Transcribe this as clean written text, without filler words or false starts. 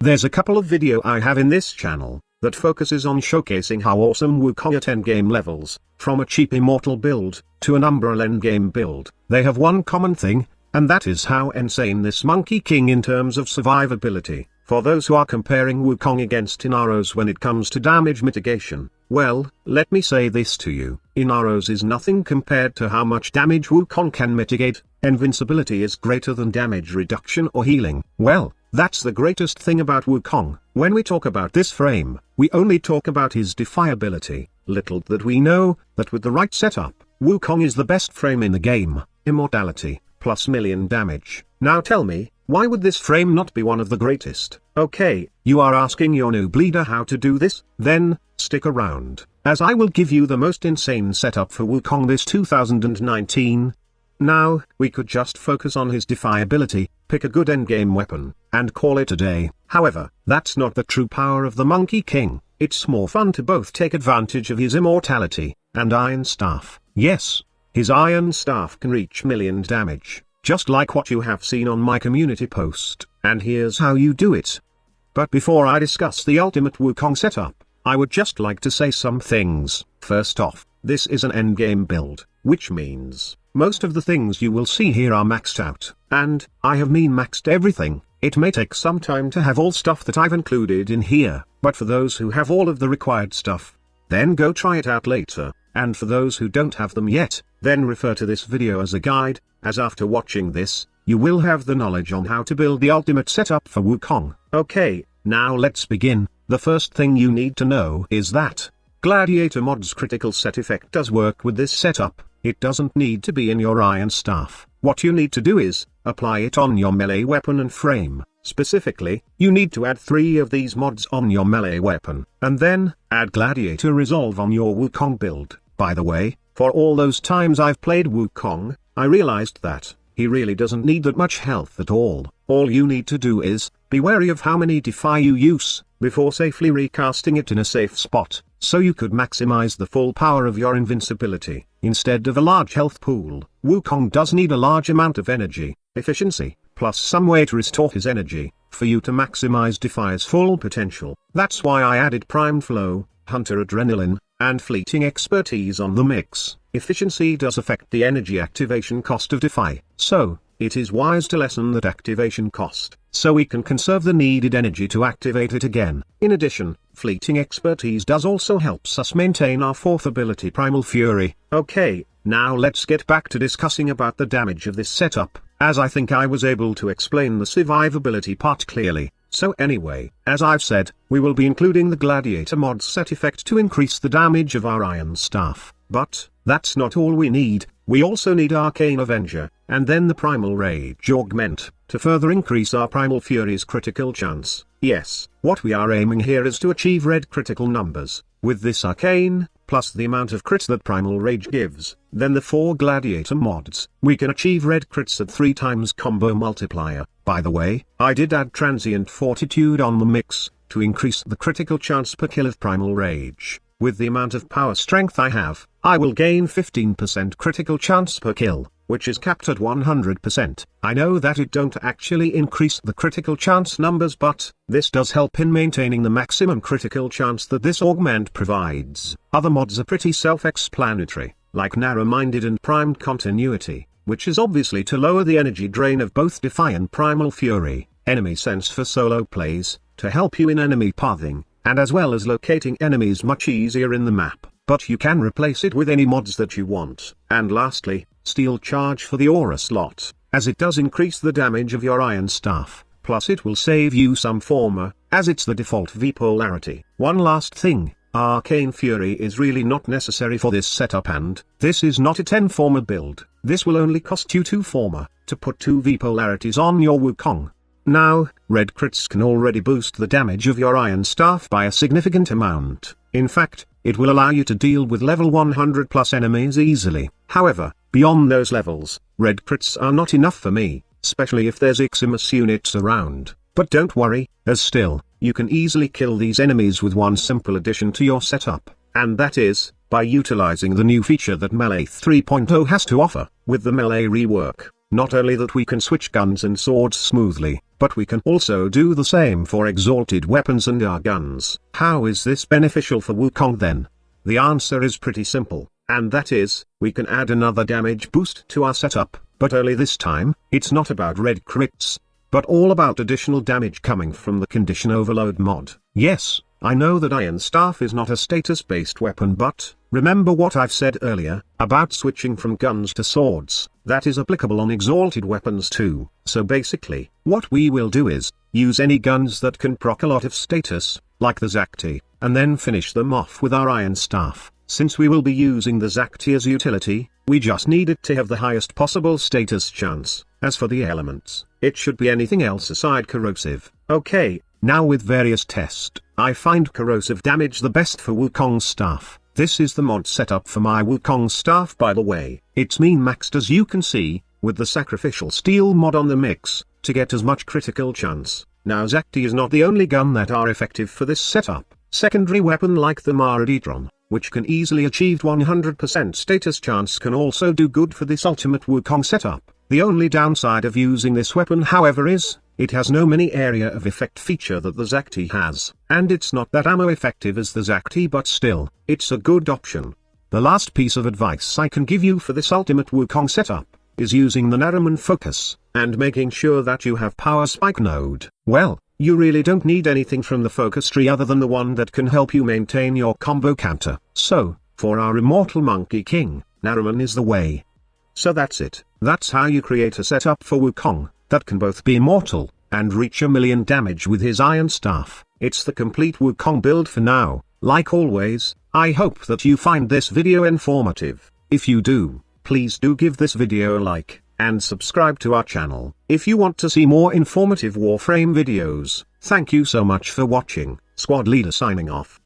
There's a couple of video I have in this channel that focuses on showcasing how awesome Wukong at endgame levels, from a cheap immortal build to an umbral endgame build, they have one common thing, and that is how insane this Monkey King in terms of survivability. For those who are comparing Wukong against Inaros when it comes to damage mitigation, well, let me say this to you, Inaros is nothing compared to how much damage Wukong can mitigate. Invincibility is greater than damage reduction or healing. Well, that's the greatest thing about Wukong. When we talk about this frame, we only talk about his defiability. Little that we know, that with the right setup, Wukong is the best frame in the game. Immortality, plus million damage. Now tell me, why would this frame not be one of the greatest? Okay, you are asking your noob leader how to do this? Then, stick around, as I will give you the most insane setup for Wukong this 2019. Now, we could just focus on his defiability, pick a good endgame weapon, and call it a day. However, that's not the true power of the Monkey King. It's more fun to both take advantage of his immortality, and Iron Staff. Yes, his Iron Staff can reach million damage, just like what you have seen on my community post, and here's how you do it. But before I discuss the ultimate Wukong setup, I would just like to say some things. First off, this is an endgame build, which means most of the things you will see here are maxed out, and I have maxed everything. It may take some time to have all stuff that I've included in here, but for those who have all of the required stuff, then go try it out later, and for those who don't have them yet, then refer to this video as a guide, as after watching this, you will have the knowledge on how to build the ultimate setup for Wukong. Okay, now let's begin. The first thing you need to know is that Gladiator mod's critical set effect does work with this setup. It doesn't need to be in your Iron Staff. What you need to do is apply it on your melee weapon and frame. Specifically, you need to add 3 of these mods on your melee weapon, and then add Gladiator Resolve on your Wukong build. By the way, for all those times I've played Wukong, I realized that he really doesn't need that much health at all. All you need to do is be wary of how many defy you use before safely recasting it in a safe spot, so you could maximize the full power of your invincibility. Instead of a large health pool, Wukong does need a large amount of energy, efficiency, plus some way to restore his energy, for you to maximize Defy's full potential. That's why I added Prime Flow, Hunter Adrenaline, and Fleeting Expertise on the mix. Efficiency does affect the energy activation cost of Defy, so it is wise to lessen that activation cost, so we can conserve the needed energy to activate it again. In addition, Fleeting Expertise does also helps us maintain our 4th ability, Primal Fury. Okay, now let's get back to discussing about the damage of this setup, as I think I was able to explain the survivability part clearly. So anyway, as I've said, we will be including the Gladiator mod set effect to increase the damage of our Iron Staff, but that's not all we need. We also need Arcane Avenger, and then the Primal Rage Augment, to further increase our Primal Fury's critical chance. Yes, what we are aiming here is to achieve red critical numbers. With this Arcane, plus the amount of crits that Primal Rage gives, then the 4 Gladiator mods, we can achieve red crits at 3 times combo multiplier. By the way, I did add Transient Fortitude on the mix, to increase the critical chance per kill of Primal Rage. With the amount of power strength I have, I will gain 15% critical chance per kill, which is capped at 100%. I know that it don't actually increase the critical chance numbers, but this does help in maintaining the maximum critical chance that this augment provides. Other mods are pretty self-explanatory, like Narrow-Minded and Primed Continuity, which is obviously to lower the energy drain of both Defy and Primal Fury. Enemy Sense for solo plays, to help you in enemy pathing, and as well as locating enemies much easier in the map, but you can replace it with any mods that you want. And lastly, Steel Charge for the aura slot, as it does increase the damage of your Iron Staff, plus it will save you some former, as it's the default V polarity. One last thing, Arcane Fury is really not necessary for this setup, and this is not a 10 former build. This will only cost you 2 former, to put 2 V polarities on your Wukong. Now, red crits can already boost the damage of your Iron Staff by a significant amount. In fact, it will allow you to deal with level 100 plus enemies easily. However, beyond those levels, red crits are not enough for me, especially if there's Iximus units around. But don't worry, as still, you can easily kill these enemies with one simple addition to your setup, and that is, by utilizing the new feature that Melee 3.0 has to offer. With the Melee rework, not only that we can switch guns and swords smoothly, but we can also do the same for exalted weapons and our guns. How is this beneficial for Wukong then? The answer is pretty simple, and that is, we can add another damage boost to our setup, but only this time, it's not about red crits, but all about additional damage coming from the Condition Overload mod. Yes, I know that Iron Staff is not a status-based weapon, but remember what I've said earlier about switching from guns to swords. That is applicable on exalted weapons too. So basically, what we will do is use any guns that can proc a lot of status, like the Zakti, and then finish them off with our Iron Staff. Since we will be using the Zakti as utility, we just need it to have the highest possible status chance. As for the elements, it should be anything else aside corrosive. Okay, now with various tests, I find corrosive damage the best for Wukong's staff. This is the mod setup for my Wukong staff, by the way. It's min maxed, as you can see, with the sacrificial steel mod on the mix, to get as much critical chance. Now Zakti is not the only gun that are effective for this setup. Secondary weapon like the Maraditron, which can easily achieve 100% status chance, can also do good for this ultimate Wukong setup. The only downside of using this weapon, however, is it has no many area of effect feature that the Zakti has, and it's not that ammo effective as the Zakti, but still, it's a good option. The last piece of advice I can give you for this ultimate Wukong setup is using the Naraman focus, and making sure that you have power spike node. Well, you really don't need anything from the focus tree other than the one that can help you maintain your combo counter. So, for our immortal Monkey King, Naraman is the way. So that's it. That's how you create a setup for Wukong that can both be immortal and reach 1,000,000 damage with his Iron Staff. It's the complete Wukong build for now. Like always, I hope that you find this video informative. If you do, please do give this video a like, and subscribe to our channel. If you want to see more informative Warframe videos, thank you so much for watching. Squad Leader signing off.